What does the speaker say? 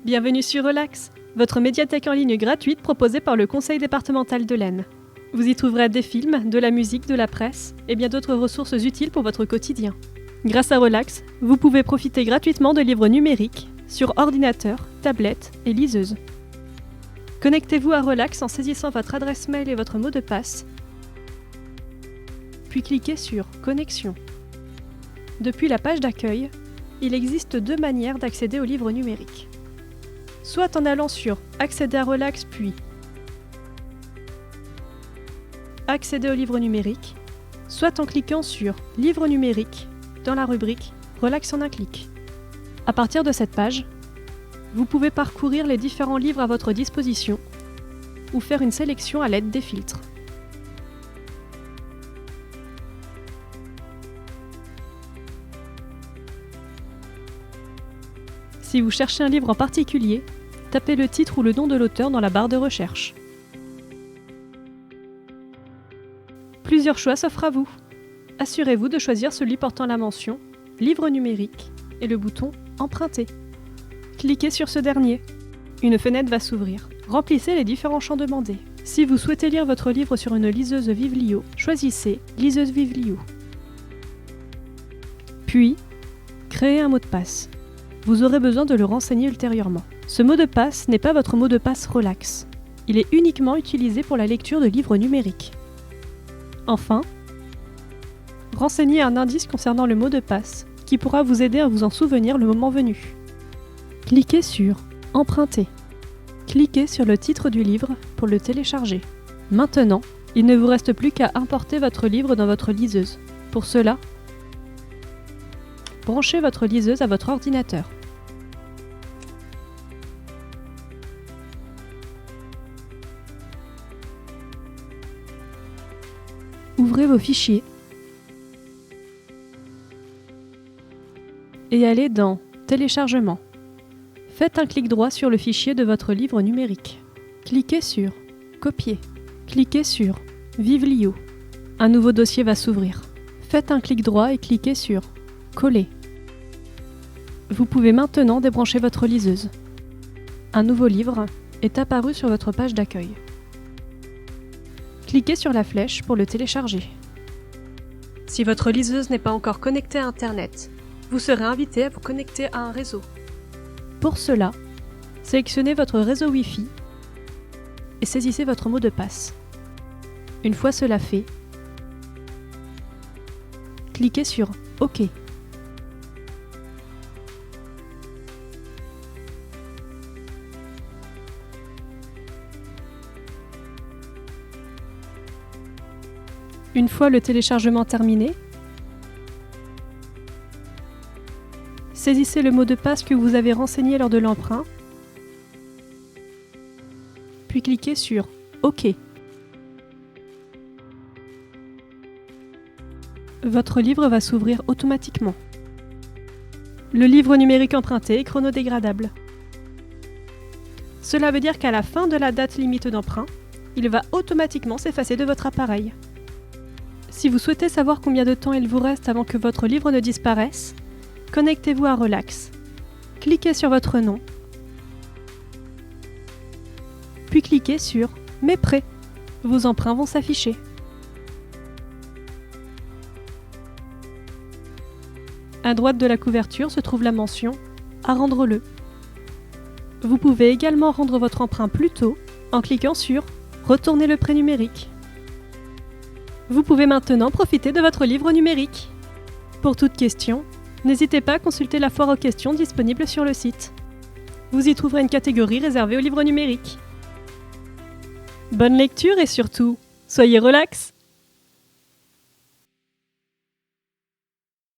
Bienvenue sur Relax, votre médiathèque en ligne gratuite proposée par le Conseil départemental de l'Aisne. Vous y trouverez des films, de la musique, de la presse et bien d'autres ressources utiles pour votre quotidien. Grâce à Relax, vous pouvez profiter gratuitement de livres numériques sur ordinateur, tablette et liseuse. Connectez-vous à Relax en saisissant votre adresse mail et votre mot de passe, puis cliquez sur « Connexion ». Depuis la page d'accueil, il existe deux manières d'accéder aux livres numériques. Soit en allant sur « Accéder à Relax » puis « Accéder aux livres numériques », soit en cliquant sur « Livres numériques » dans la rubrique « Relax en un clic ». À partir de cette page, vous pouvez parcourir les différents livres à votre disposition ou faire une sélection à l'aide des filtres. Si vous cherchez un livre en particulier, tapez le titre ou le nom de l'auteur dans la barre de recherche. Plusieurs choix s'offrent à vous. Assurez-vous de choisir celui portant la mention « Livre numérique » et le bouton « Emprunter ». Cliquez sur ce dernier. Une fenêtre va s'ouvrir. Remplissez les différents champs demandés. Si vous souhaitez lire votre livre sur une liseuse Vivelio, choisissez « Liseuse Vivelio ». Puis, créez un mot de passe. Vous aurez besoin de le renseigner ultérieurement. Ce mot de passe n'est pas votre mot de passe Relax. Il est uniquement utilisé pour la lecture de livres numériques. Enfin, renseignez un indice concernant le mot de passe qui pourra vous aider à vous en souvenir le moment venu. Cliquez sur « Emprunter ». Cliquez sur le titre du livre pour le télécharger. Maintenant, il ne vous reste plus qu'à importer votre livre dans votre liseuse. Pour cela, branchez votre liseuse à votre ordinateur. Ouvrez vos fichiers et allez dans « Téléchargement ». Faites un clic droit sur le fichier de votre livre numérique. Cliquez sur « Copier ». Cliquez sur « Vivelio ». Un nouveau dossier va s'ouvrir. Faites un clic droit et cliquez sur « Coller ». Vous pouvez maintenant débrancher votre liseuse. Un nouveau livre est apparu sur votre page d'accueil. Cliquez sur la flèche pour le télécharger. Si votre liseuse n'est pas encore connectée à Internet, vous serez invité à vous connecter à un réseau. Pour cela, sélectionnez votre réseau Wi-Fi et saisissez votre mot de passe. Une fois cela fait, cliquez sur « OK ». Une fois le téléchargement terminé, saisissez le mot de passe que vous avez renseigné lors de l'emprunt, puis cliquez sur « OK ». Votre livre va s'ouvrir automatiquement. Le livre numérique emprunté est chronodégradable. Cela veut dire qu'à la fin de la date limite d'emprunt, il va automatiquement s'effacer de votre appareil. Si vous souhaitez savoir combien de temps il vous reste avant que votre livre ne disparaisse, connectez-vous à Relax. Cliquez sur votre nom, puis cliquez sur « Mes prêts ». Vos emprunts vont s'afficher. À droite de la couverture se trouve la mention « À rendre-le ». Vous pouvez également rendre votre emprunt plus tôt en cliquant sur « Retourner le prêt numérique ». Vous pouvez maintenant profiter de votre livre numérique. Pour toute question, n'hésitez pas à consulter la foire aux questions disponible sur le site. Vous y trouverez une catégorie réservée aux livres numériques. Bonne lecture et surtout, soyez relax!